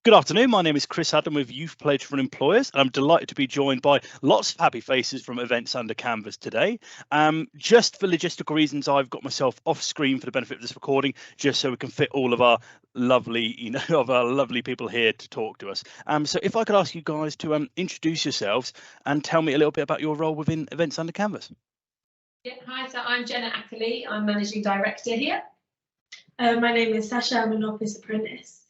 Good afternoon, my name is Chris Adam with Youth Pledge for Employers, and I'm delighted to be joined by lots of happy faces from Events Under Canvas today. Just for logistical reasons, I've got myself off screen for the benefit of this recording, just so we can fit all of our lovely, people here to talk to us. So if I could ask you guys to introduce yourselves and tell me a little bit about your role within Events Under Canvas. Yeah, hi, so I'm Jenna Ackerley, I'm Managing Director here. My name is Sasha, I'm an office apprentice.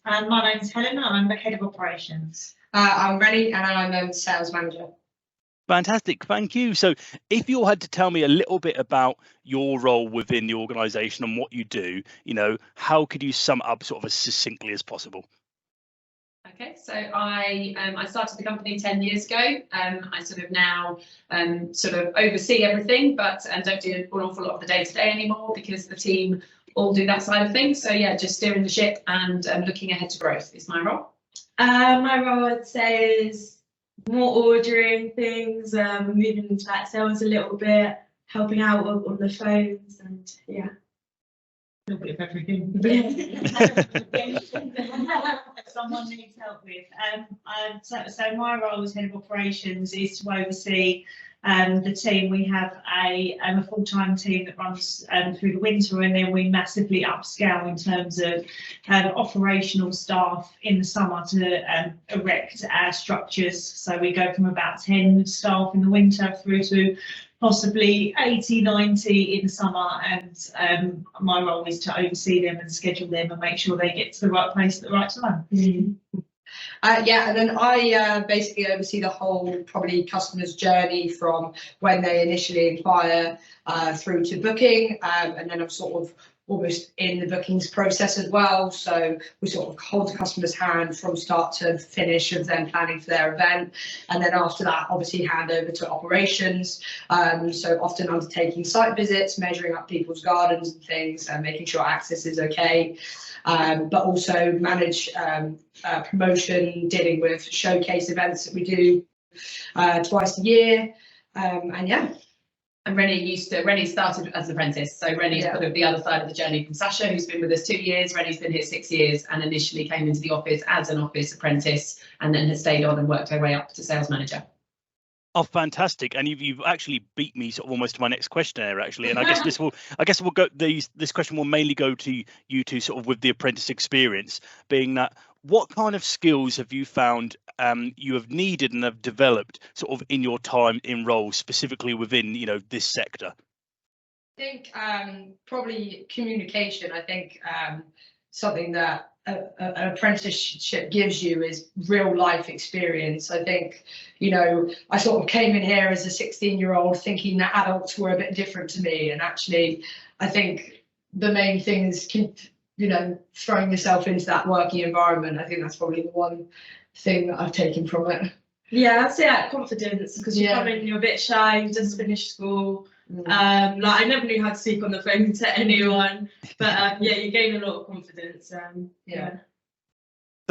And my name's Helen, I'm the Head of Operations. I'm Rennie and I'm a Sales Manager. Fantastic, thank you. So if you all had to tell me a little bit about your role within the organisation and what you do, how could you sum it up sort of as succinctly as possible? Okay, so I started the company 10 years ago. I sort of now oversee everything, but don't do an awful lot of the day-to-day anymore because the team all do that side of things. So yeah, just steering the ship and looking ahead to growth is my role. My role, I'd say, is more ordering things, moving into that sales a little bit, helping out on the phones, and yeah. A little bit of everything. Someone needs help with. So my role as Head of Operations is to oversee the team. We have a full-time team that runs through the winter, and then we massively upscale in terms of operational staff in the summer to erect our structures. So we go from about 10 staff in the winter through to possibly 80, 90 in the summer, and my role is to oversee them and schedule them and make sure they get to the right place at the right time. Mm-hmm. And then I basically oversee the whole probably customer's journey from when they initially inquire through to booking, and then I'm sort of almost in the bookings process as well. So we sort of hold the customer's hand from start to finish of them planning for their event. And then after that, obviously hand over to operations. So often undertaking site visits, measuring up people's gardens and things, and making sure access is okay. But also manage promotion, dealing with showcase events that we do twice a year. And yeah. And Rennie started as an apprentice, so Rennie's sort of the other side of the journey from Sasha, who's been with us 2 years. Rennie's been here 6 years and initially came into the office as an office apprentice and then has stayed on and worked her way up to sales manager. Oh, fantastic! And you've actually beat me sort of almost to my next question there, actually. And I guess we'll go. This question will mainly go to you two, sort of with the apprentice experience, being that what kind of skills have you found you have needed and have developed sort of in your time in roles specifically within this sector? I think probably communication. I think something that an apprenticeship gives you is real life experience. I think, I sort of came in here as a 16-year-old thinking that adults were a bit different to me. And actually, I think the main thing is, throwing yourself into that working environment. I think that's probably the one thing that I've taken from it. Yeah, I'd say that confidence, because you come in, you're a bit shy, you just finished school. I never knew how to speak on the phone to anyone, but you gain a lot of confidence.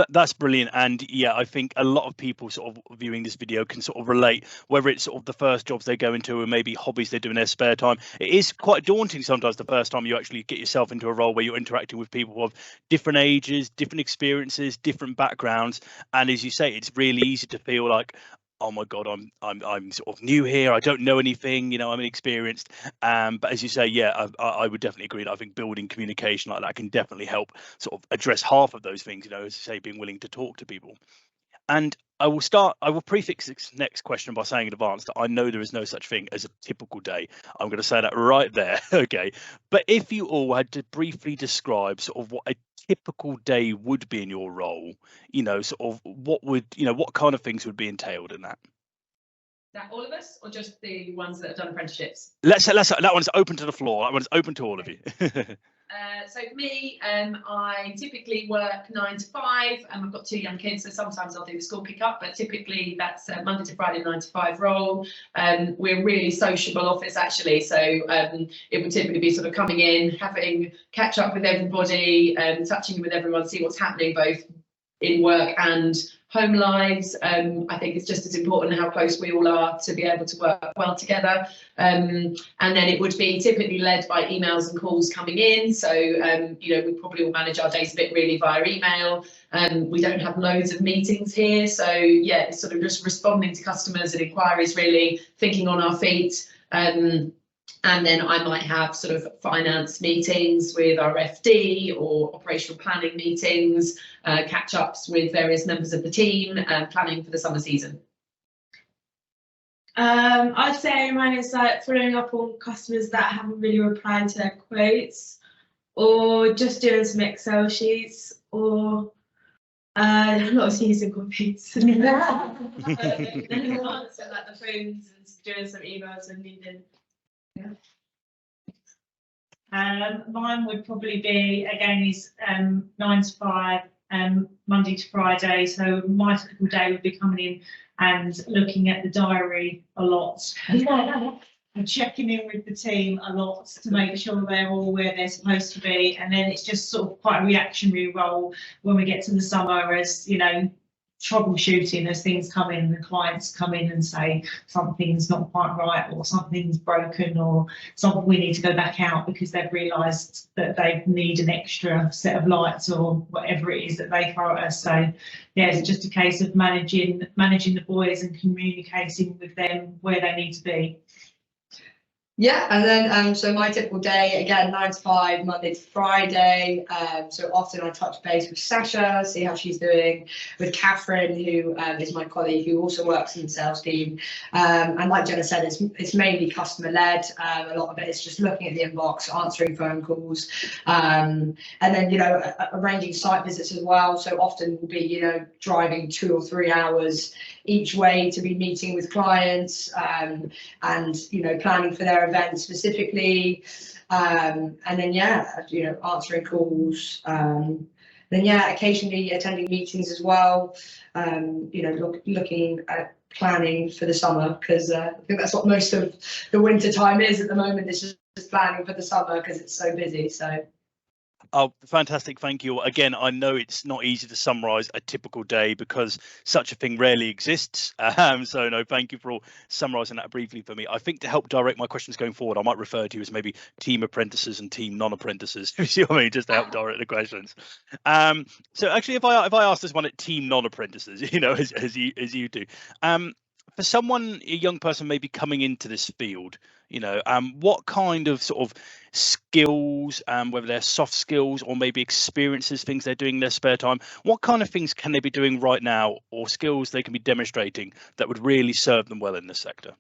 That's brilliant. And yeah, I think a lot of people sort of viewing this video can sort of relate, whether it's sort of the first jobs they go into or maybe hobbies they do in their spare time. It is quite daunting sometimes the first time you actually get yourself into a role where you're interacting with people of different ages, different experiences, different backgrounds. And as you say, it's really easy to feel like, oh my God, I'm sort of new here. I don't know anything, I'm inexperienced. But as you say, I would definitely agree that I think building communication like that can definitely help sort of address half of those things, as you say, being willing to talk to people. And I will prefix this next question by saying in advance that I know there is no such thing as a typical day. I'm going to say that right there. Okay. But if you all had to briefly describe sort of what a typical day would be in your role, sort of what kind of things would be entailed in that? Is that all of us or just the ones that have done apprenticeships? Let's that one's open to the floor. That one's open to all of you. So for me, I typically work 9 to 5. I've got 2 young kids, so sometimes I'll do the school pick up, but typically that's Monday to Friday 9 to 5 role. We're a really sociable office actually, so it would typically be sort of coming in, having catch up with everybody, touching with everyone, see what's happening both in work and home lives. I think it's just as important how close we all are to be able to work well together. And then it would be typically led by emails and calls coming in. So, you know, we probably all manage our days a bit really via email. We don't have loads of meetings here. So yeah, it's sort of just responding to customers and inquiries, really thinking on our feet. And then I might have sort of finance meetings with our FD or operational planning meetings, catch-ups with various members of the team, planning for the summer season. I'd say mine is like following up on customers that haven't really replied to their quotes, or just doing some Excel sheets, or not using computers. So like the phones and doing some emails and needing. Yeah. Mine would probably be, again, is 9 to 5, Monday to Friday. So my typical day would be coming in and looking at the diary a lot and checking in with the team a lot to make sure they're all where they're supposed to be. And then it's just sort of quite a reactionary role when we get to the summer, as you know, troubleshooting as things come in, the clients come in and say something's not quite right, or something's broken, or something we need to go back out because they've realised that they need an extra set of lights or whatever it is that they throw at us. So yeah, it's just a case of managing the boys and communicating with them where they need to be. Yeah, and then so my typical day, again, 9 to 5, Monday to Friday. So often I touch base with Sasha, see how she's doing, with Catherine, who is my colleague who also works in the sales team. And like Jenna said, it's mainly customer led. A lot of it is just looking at the inbox, answering phone calls, and then, you know, arranging site visits as well. So often we'll be, you know, driving 2 or 3 hours each way to be meeting with clients, and, you know, planning for their events specifically, and then yeah, you know, answering calls, then yeah, occasionally attending meetings as well, you know, looking at planning for the summer, because I think that's what most of the winter time is at the moment. It's just planning for the summer because it's so busy. So oh, fantastic. Thank you. Again, I know it's not easy to summarize a typical day because such a thing rarely exists. So no, thank you for all summarizing that briefly for me. I think to help direct my questions going forward, I might refer to you as maybe team apprentices and team non-apprentices. You see what I mean? Just to help direct the questions. So actually, if I ask this one at team non-apprentices, you know, as you do, for someone, a young person maybe coming into this field, you know, what kind of sort of skills, whether they're soft skills or maybe experiences, things they're doing in their spare time, what kind of things can they be doing right now, or skills they can be demonstrating that would really serve them well in this sector?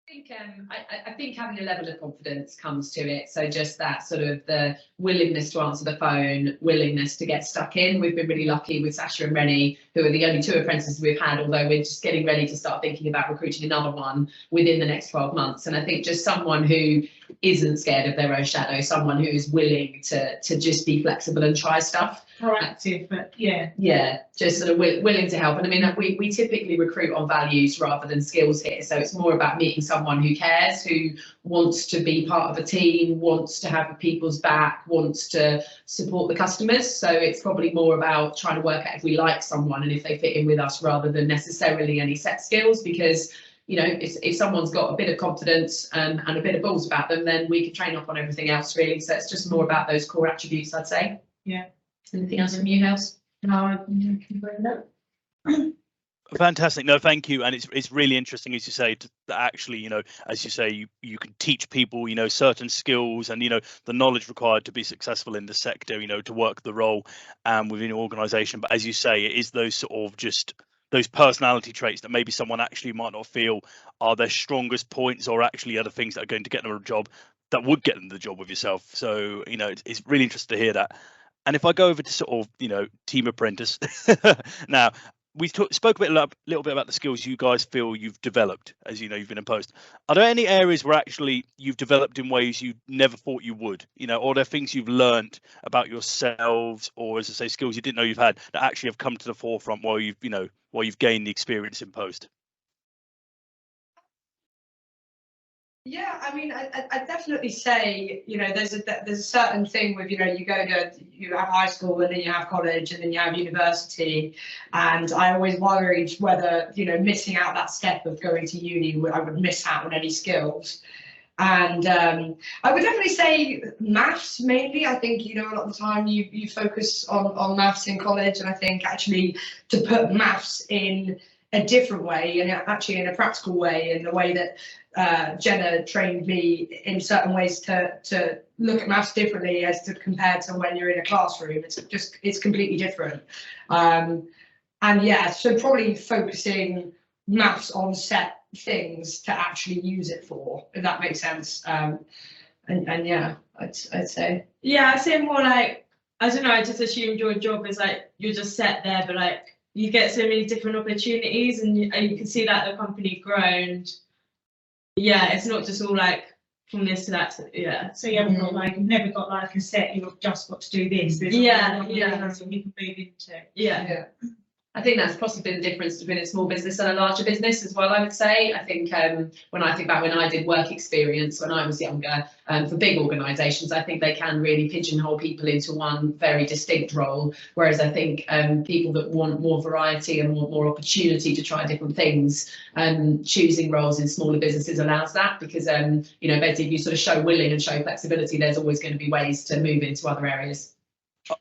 I think having a level of confidence comes to it. So just that sort of the willingness to answer the phone, willingness to get stuck in. We've been really lucky with Sasha and Rennie, who are the only 2 apprentices we've had, although we're just getting ready to start thinking about recruiting another one within the next 12 months. And I think just someone who isn't scared of their own shadow, someone who is willing to just be flexible and try stuff. Proactive, but yeah, just sort of willing to help. And I mean, we typically recruit on values rather than skills here, so it's more about meeting someone who cares, who wants to be part of a team, wants to have people's back, wants to support the customers. So it's probably more about trying to work out if we like someone and if they fit in with us, rather than necessarily any set skills, because you know, if someone's got a bit of confidence and a bit of balls about them, then we can train up on everything else, really. So it's just more about those core attributes, I'd say. Yeah. Anything else from you, House? No, Fantastic. No, thank you. And it's really interesting, as you say, that actually, you know, as you say, you can teach people, you know, certain skills and, you know, the knowledge required to be successful in the sector, you know, to work the role within an organization. But as you say, it is those sort of just those personality traits that maybe someone actually might not feel are their strongest points, or actually other things that are going to get them a job that would get them the job with yourself. So, you know, it's really interesting to hear that. And if I go over to sort of, you know, team apprentice now, we spoke a little bit about the skills you guys feel you've developed as, you know, you've been in post. Are there any areas where actually you've developed in ways you never thought you would, you know, or are there things you've learned about yourselves, or as I say, skills you didn't know you've had that actually have come to the forefront while you've gained the experience in post? Yeah, I mean, I definitely say, you know, there's a certain thing with, you know, you have high school and then you have college and then you have university, and I always worried whether, you know, missing out that step of going to uni, I would miss out on any skills. And I would definitely say maths mainly. I think, you know, a lot of the time you focus on maths in college, and I think actually to put maths in a different way, and actually in a practical way, in the way that Jenna trained me in certain ways to look at maths differently as to compared to when you're in a classroom. It's completely different. And yeah, so probably focusing maths on set things to actually use it for, if that makes sense. And yeah, I'd say. Yeah, I say more like, I don't know, I just assumed your job is like you're just set there, but like you get so many different opportunities, and you can see that the company grow, and yeah, it's not just all like from this to that to, yeah. So you haven't got like, you've never got like a set, you've just got to do this. There's something you can move into. Yeah. I think that's possibly the difference between a small business and a larger business as well, I would say. I think when I think back when I did work experience when I was younger, for big organisations, I think they can really pigeonhole people into one very distinct role. Whereas I think people that want more variety and want more opportunity to try different things, choosing roles in smaller businesses allows that, because, you know, basically if you sort of show willing and show flexibility, there's always going to be ways to move into other areas.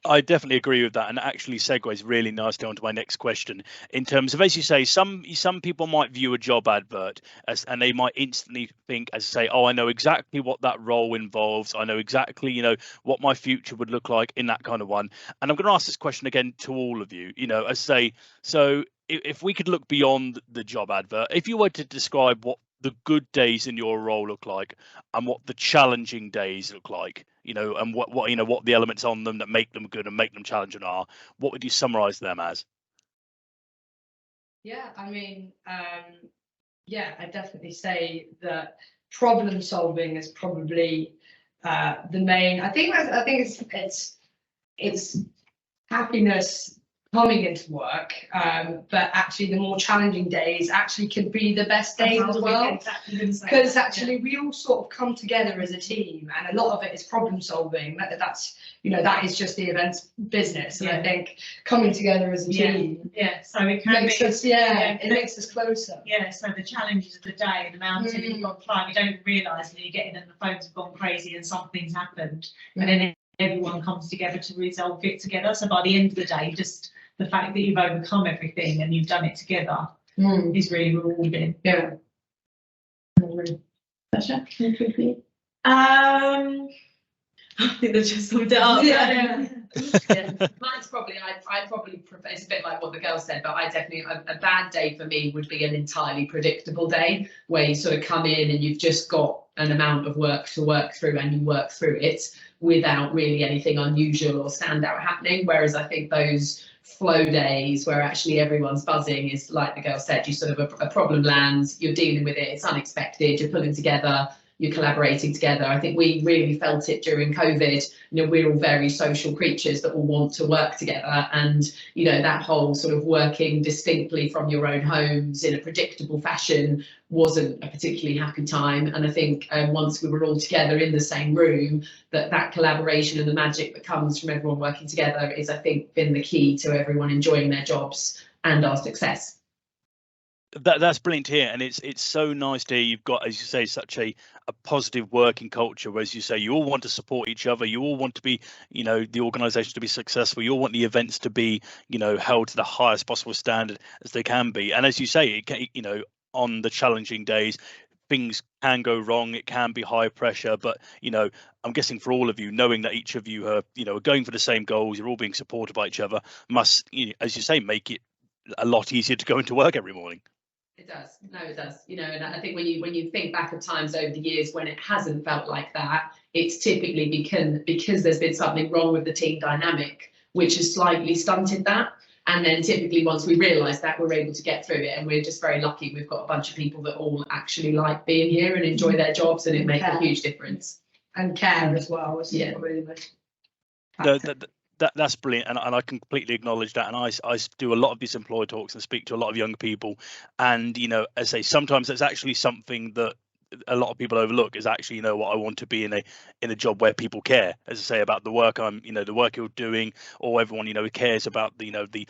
I definitely agree with that, and actually segues really nicely onto my next question. In terms of, as you say, some people might view a job advert and they might instantly think, as I say, oh, I know exactly what that role involves. I know exactly, you know, what my future would look like in that kind of one. And I'm going to ask this question again to all of you. You know, as I say, so if we could look beyond the job advert, if you were to describe what the good days in your role look like and what the challenging days look like, you know, and what you know, what the elements on them that make them good and make them challenging are, what would you summarize them as? Yeah, I mean, yeah, I definitely say that problem solving is probably the main. I think it's happiness coming into work, but actually the more challenging days actually can be the best days as well, because actually we all sort of come together as a team, and a lot of it is problem solving. That's, you know, that is just the events business, and I think coming together as a team, so it can makes us, it makes us closer. So the challenges of the day, the mountain you've got to climb, you don't realise that you're getting, and the phones have gone crazy and something's happened, and then everyone comes together to resolve it together. So by the end of the day, just the fact that you've overcome everything and you've done it together is really rewarding. Yeah. Sasha, I think they just summed it up. Mine's probably, I probably prefer, it's a bit like what the girl said, but I definitely, a bad day for me would be an entirely predictable day where you sort of come in and you've just got an amount of work to work through and you work through it without really anything unusual or standout happening. Whereas I think those flow days where actually everyone's buzzing is, like the girl said, you sort of a problem lands, you're dealing with it, it's unexpected, you're pulling together, you're collaborating together. I think we really felt it during COVID. You know, we're all very social creatures that all want to work together, and you know, that whole sort of working distinctly from your own homes in a predictable fashion wasn't a particularly happy time. And I think once we were all together in the same room, that collaboration and the magic that comes from everyone working together is, I think, been the key to everyone enjoying their jobs and our success. That's brilliant to hear, and it's so nice to hear you've got, as you say, such a positive working culture where, as you say, you all want to support each other, you all want to be, you know, the organisation to be successful, you all want the events to be, you know, held to the highest possible standard as they can be. And as you say, it can, you know, on the challenging days, things can go wrong, it can be high pressure, but you know, I'm guessing for all of you, knowing that each of you are, you know, going for the same goals, you're all being supported by each other, must, you know, as you say, make it a lot easier to go into work every morning. It does. No, it does. You know, and I think when you think back of times over the years when it hasn't felt like that, it's typically because there's been something wrong with the team dynamic, which has slightly stunted that. And then typically once we realise that, we're able to get through it, and we're just very lucky. We've got a bunch of people that all actually like being here and enjoy their jobs, and it makes a huge difference. And care as well. Yeah. That's brilliant, and I completely acknowledge that. And I do a lot of these employee talks and speak to a lot of young people, and you know, as I say, sometimes it's actually something that a lot of people overlook is actually, you know what, I want to be in a job where people care, as I say, about the work the work you're doing, or everyone, who cares about the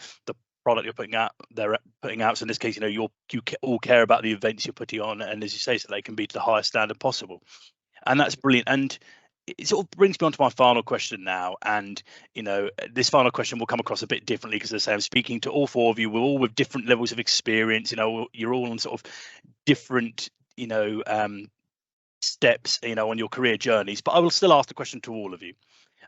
product you're putting out. So in this case, you all care about the events you're putting on, and as you say, so they can be to the highest standard possible. And that's brilliant. And it sort of brings me on to my final question now. And, this final question will come across a bit differently because, as I say, I'm speaking to all four of you. We're all with different levels of experience. You're all on sort of different, steps, on your career journeys. But I will still ask the question to all of you,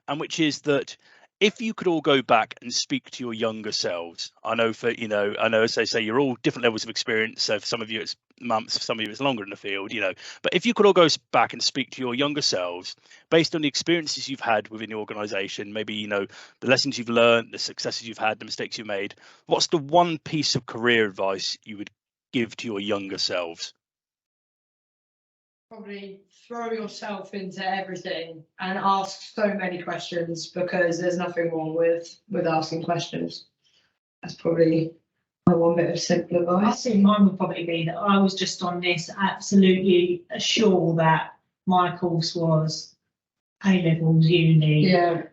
and which is that if you could all go back and speak to your younger selves, I know as they say, you're all different levels of experience. So for some of you it's months, for some of you it's longer in the field, but if you could all go back and speak to your younger selves based on the experiences you've had within the organization, maybe, the lessons you've learned, the successes you've had, the mistakes you've made, what's the one piece of career advice you would give to your younger selves? Probably throw yourself into everything and ask so many questions, because there's nothing wrong with asking questions. That's probably my one bit of simple advice. I think mine would probably be that I was just on this absolutely sure that my course was A-levels, uni. Yeah.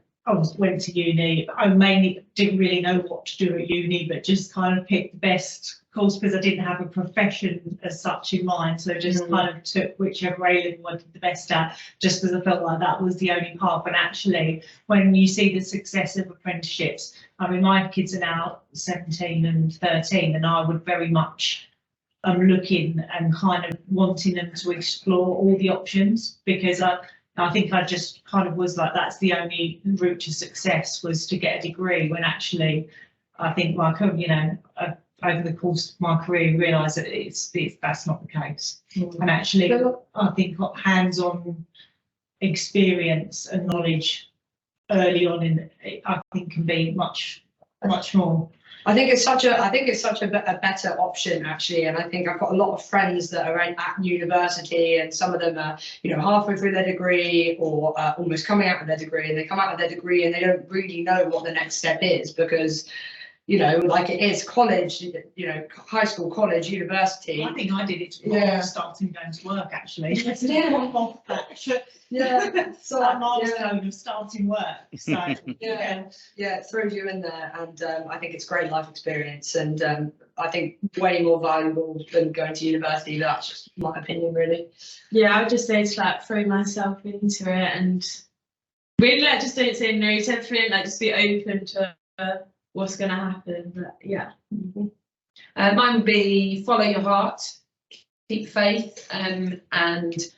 Went to uni. I mainly didn't really know what to do at uni, but just kind of picked the best course because I didn't have a profession as such in mind. So just kind of took whichever A-level I did the best at, just because I felt like that was the only path. And actually, when you see the success of apprenticeships, I mean, my kids are now 17 and 13, and I would very much looking and kind of wanting them to explore all the options, because I think I just kind of was like, that's the only route to success, was to get a degree, when actually I think over the course of my career realised that that's not the case. And actually I think hands-on experience and knowledge early on I think can be much more. I think it's such a better option, actually, and I think I've got a lot of friends that are at university, and some of them are halfway through their degree or almost coming out of their degree, and they come out of their degree and they don't really know what the next step is, because like it is college, high school, college, university. I think I did it starting going to work, actually. Yeah. So that milestone of starting work. So it throws you in there, and I think it's great life experience, and I think way more valuable than going to university. That's just my opinion, really. Yeah, I would just say to throw myself into it, and really just don't say no to everything. Just be open to what's going to happen. But yeah. Mine would be follow your heart, keep faith, and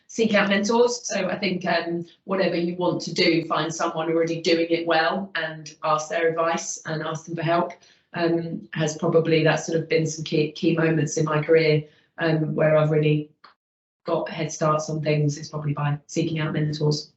seek out mentors. So I think whatever you want to do, find someone already doing it well and ask their advice and ask them for help. Has probably, that's sort of been some key moments in my career where I've really got head starts on things, is probably by seeking out mentors.